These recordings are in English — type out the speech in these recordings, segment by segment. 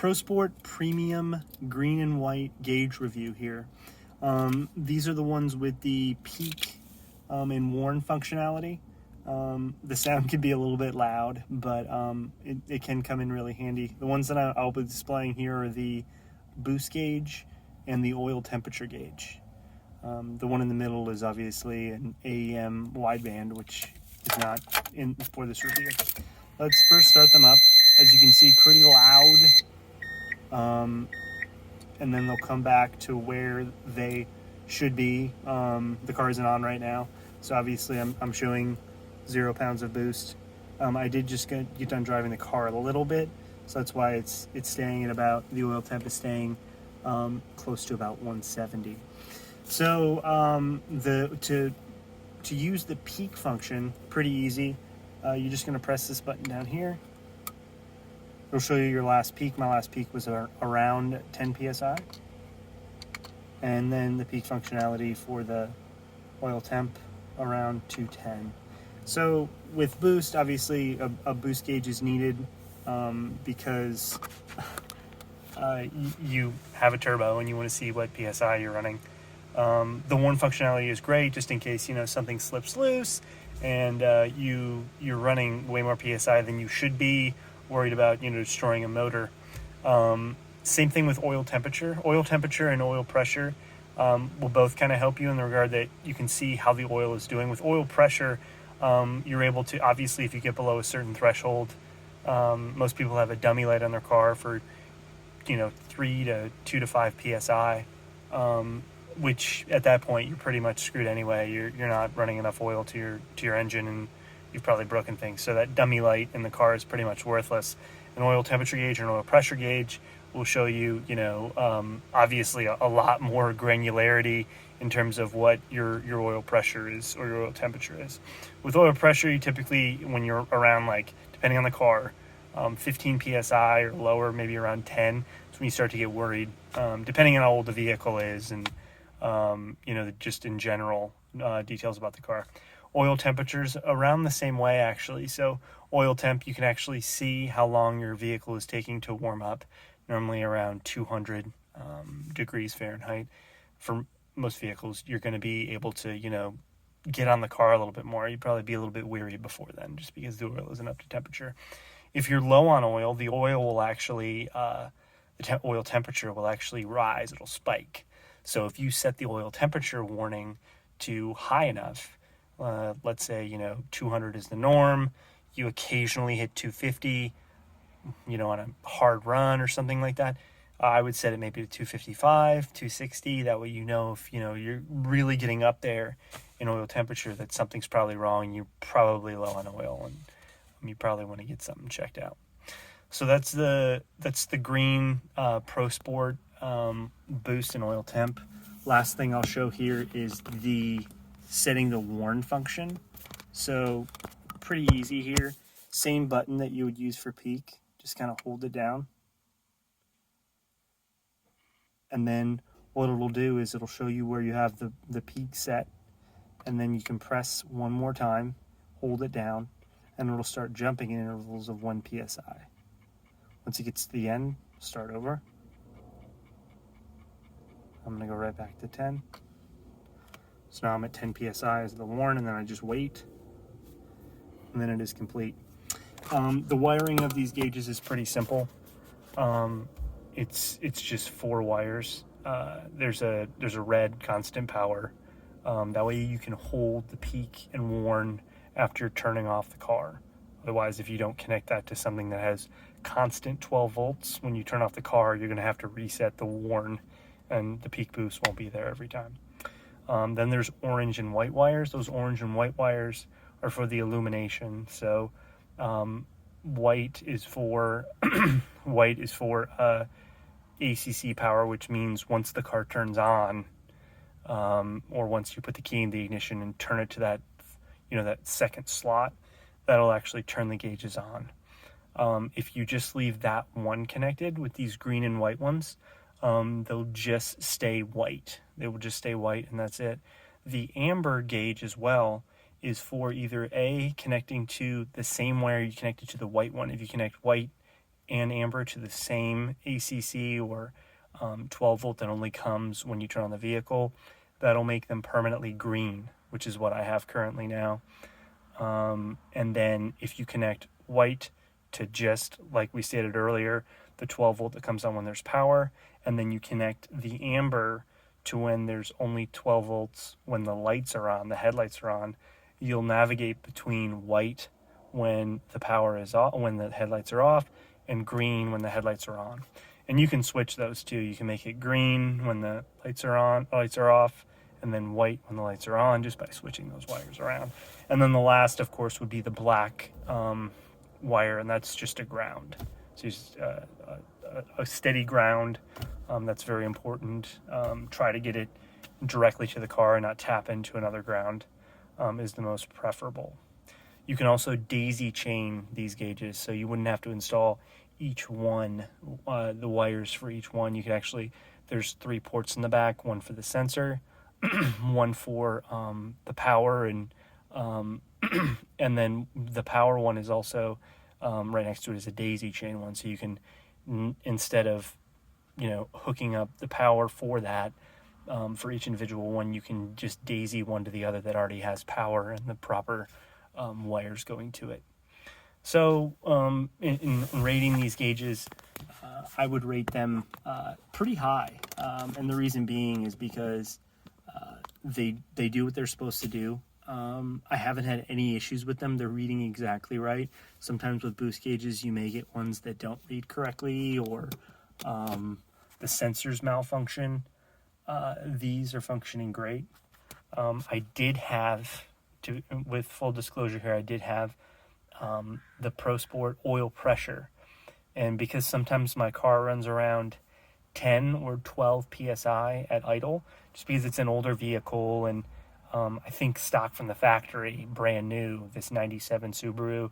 Prosport Premium Green and White gauge review here. These are the ones with the peak and worn functionality. The sound can be a little bit loud, but it can come in really handy. The ones that I'll be displaying here are the boost gauge and the oil temperature gauge. The one in the middle is obviously an AEM wideband, which is not in for this review. Let's first start them up. As you can see, pretty loud, and then they'll come back to where they should be. The car isn't on right now, so obviously I'm showing 0 pounds of boost. I did just get done driving the car a little bit, so that's why it's staying at about, the oil temp is staying close to about 170. So to use the peak function, pretty easy. You're just going to press this button down here. It'll show you your last peak. My last peak was around 10 psi. And then the peak functionality for the oil temp around 210. So with boost, obviously a boost gauge is needed because you have a turbo and you want to see what PSI you're running. The worn functionality is great just in case, something slips loose and you're running way more PSI than you should be, worried about, destroying a motor. Same thing with oil temperature. Oil temperature and oil pressure will both kind of help you in the regard that you can see how the oil is doing. With oil pressure, you're able to, obviously, if you get below a certain threshold, most people have a dummy light on their car for, 3 to 2 to 5 PSI, which at that point you're pretty much screwed anyway. You're not running enough oil to your engine, and you've probably broken things. So that dummy light in the car is pretty much worthless. An oil temperature gauge or an oil pressure gauge will show you, obviously a lot more granularity in terms of what your oil pressure is or your oil temperature is. With oil pressure, you typically, when you're around, depending on the car, 15 psi or lower, maybe around 10, is when you start to get worried, depending on how old the vehicle is and, just in general details about the car. Oil temperatures around the same way, actually. So oil temp, you can actually see how long your vehicle is taking to warm up, normally around 200 degrees Fahrenheit. For most vehicles, you're going to be able to, get on the car a little bit more. You'd probably be a little bit weary before then, just because the oil isn't up to temperature. If you're low on oil, the oil will actually, oil temperature will actually rise. It'll spike. So if you set the oil temperature warning to high enough, let's say, 200 is the norm, you occasionally hit 250, on a hard run or something like that, I would set it maybe to 255, 260. That way, if, you're really getting up there in oil temperature, that something's probably wrong. You're probably low on oil and you probably want to get something checked out. So that's the green Prosport boost and oil temp. Last thing I'll show here is the setting the worn function. So pretty easy here. Same button that you would use for peak. Just kind of hold it down. And then what it'll do is it'll show you where you have the peak set. And then you can press one more time, hold it down, and it'll start jumping in intervals of 1 psi. Once it gets to the end, start over. I'm going to go right back to 10. So now I'm at 10 psi as the worn, and then I just wait. And then it is complete. The wiring of these gauges is pretty simple. It's just 4 wires. There's a red constant power. That way you can hold the peak and worn after turning off the car. Otherwise, if you don't connect that to something that has constant 12 volts, when you turn off the car, you're going to have to reset the worn, and the peak boost won't be there every time. Then there's orange and white wires. Those orange and white wires are for the illumination. So white is for ACC power, which means once the car turns on, or once you put the key in the ignition and turn it to that, that second slot, that'll actually turn the gauges on. If you just leave that one connected with these green and white ones, they'll just stay white. They will just stay white, and that's it. The amber gauge as well is for either A, connecting to the same wire you connected to the white one. If you connect white and amber to the same ACC or 12 volt that only comes when you turn on the vehicle. That'll make them permanently green, which is what I have currently now. And then if you connect white to, just like we stated earlier, the 12 volt that comes on when there's power, and then you connect the amber to when there's only 12 volts when the lights are on, the headlights are on, you'll navigate between white when the power is off, when the headlights are off, and green when the headlights are on. And you can switch those too. You can make it green when the lights are on, lights are off, and then white when the lights are on, just by switching those wires around. And then the last, of course, would be the black wire, and that's just a ground. So just a steady ground. That's very important. Try to get it directly to the car and not tap into another ground is the most preferable. You can also daisy chain these gauges, so you wouldn't have to install each one, the wires for each one. You could actually, there's 3 ports in the back, one for the sensor, one for the power, and then the power one is also right next to it is a daisy chain one, so you can, instead of hooking up the power for that for each individual one, you can just daisy one to the other that already has power and the proper wires going to it. So in rating these gauges, I would rate them pretty high, and the reason being is because they do what they're supposed to do. I haven't had any issues with them. They're reading exactly right. Sometimes with boost gauges, you may get ones that don't read correctly, or the sensors malfunction. These are functioning great. I did have, with full disclosure here, I did have the Prosport oil pressure. And because sometimes my car runs around 10 or 12 PSI at idle, just because it's an older vehicle, and I think stock from the factory, brand new, this 97 Subaru,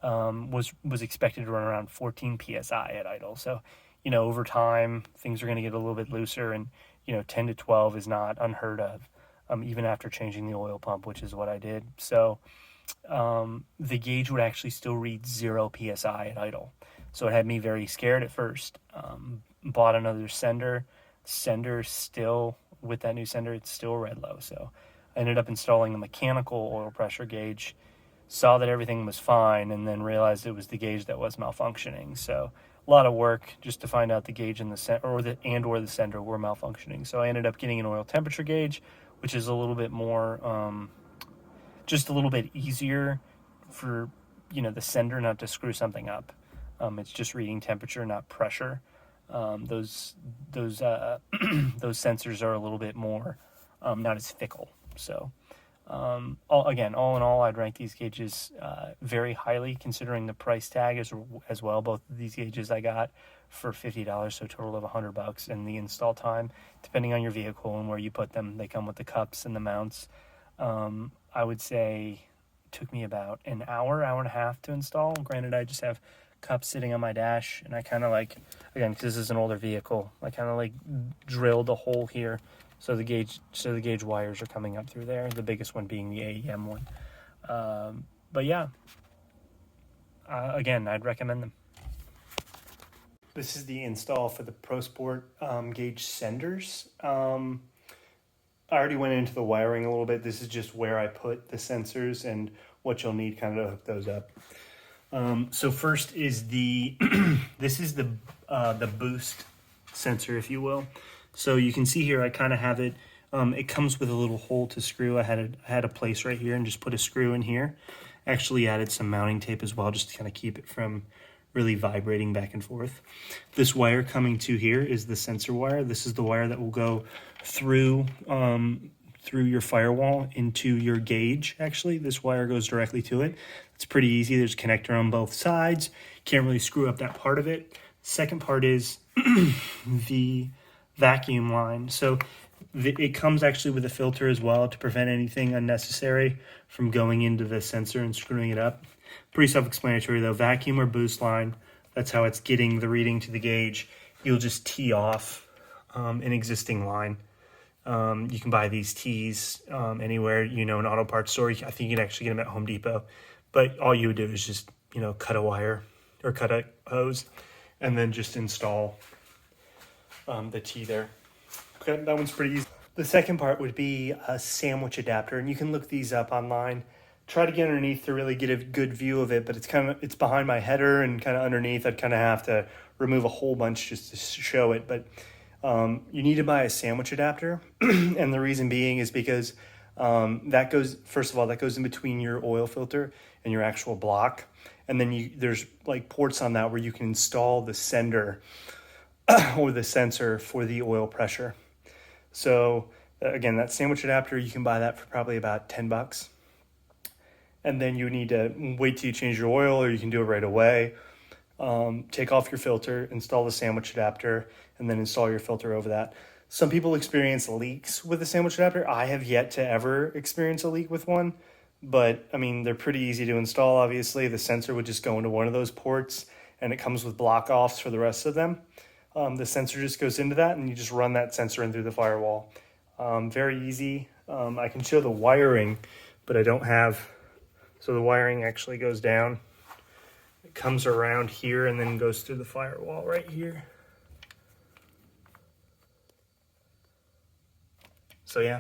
was expected to run around 14 PSI at idle. So, over time, things are going to get a little bit looser, and, 10 to 12 is not unheard of, even after changing the oil pump, which is what I did. So the gauge would actually still read 0 PSI at idle. So it had me very scared at first. Bought another sender. Sender still, with that new sender, it's still read low. So I ended up installing a mechanical oil pressure gauge, saw that everything was fine, and then realized it was the gauge that was malfunctioning. So a lot of work just to find out the gauge and the sender were malfunctioning. So I ended up getting an oil temperature gauge, which is a little bit more, just a little bit easier for, the sender not to screw something up. It's just reading temperature, not pressure. Those those sensors are a little bit more, not as fickle. So, all in all, I'd rank these gauges very highly, considering the price tag as well. Both of these gauges I got for $50, so a total of $100, and the install time, depending on your vehicle and where you put them, they come with the cups and the mounts. I would say it took me about an hour and a half to install. Granted, I just have cups sitting on my dash, and I kind of again, because this is an older vehicle, I kind of drilled a hole here so the gauge wires are coming up through there, the biggest one being the AEM one. But yeah, again, I'd recommend them. This is the install for the Prosport gauge senders. I already went into the wiring a little bit. This is just where I put the sensors and what you'll need kind of to hook those up. So first is this is the boost sensor, if you will. So you can see here, I kind of have it. It comes with a little hole to screw. I had a place right here and just put a screw in here. Actually added some mounting tape as well, just to kind of keep it from really vibrating back and forth. This wire coming to here is the sensor wire. This is the wire that will go through your firewall into your gauge. Actually, this wire goes directly to it. It's pretty easy. There's a connector on both sides. Can't really screw up that part of it. Second part is the vacuum line. So it comes actually with a filter as well to prevent anything unnecessary from going into the sensor and screwing it up. Pretty self-explanatory though. Vacuum or boost line, that's how it's getting the reading to the gauge. You'll just tee off an existing line. You can buy these tees anywhere, an auto parts store. I think you can actually get them at Home Depot. But all you would do is just, cut a wire or cut a hose and then just install the T there. Okay, that one's pretty easy. The second part would be a sandwich adapter, and you can look these up online. Try to get underneath to really get a good view of it, but it's behind my header and kind of underneath. I'd kind of have to remove a whole bunch just to show it, but you need to buy a sandwich adapter, and the reason being is because that goes, first of all, that goes in between your oil filter and your actual block, and then there's like ports on that where you can install the sender or the sensor for the oil pressure. So again, that sandwich adapter, you can buy that for probably about $10. And then you need to wait till you change your oil, or you can do it right away. Take off your filter, install the sandwich adapter, and then install your filter over that. Some people experience leaks with the sandwich adapter. I have yet to ever experience a leak with one, but I mean, they're pretty easy to install. Obviously, the sensor would just go into one of those ports, and it comes with block offs for the rest of them. The sensor just goes into that, and you just run that sensor in through the firewall. Very easy. I can show the wiring, but I don't have. So the wiring actually goes down. It comes around here and then goes through the firewall right here. So yeah,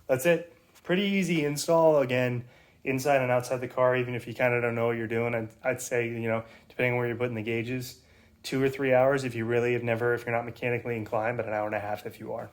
that's it. Pretty easy install. Again, inside and outside the car, even if you kind of don't know what you're doing. I'd say, depending on where you're putting the gauges, 2 or 3 hours if you really have never, if you're not mechanically inclined, but an hour and a half if you are.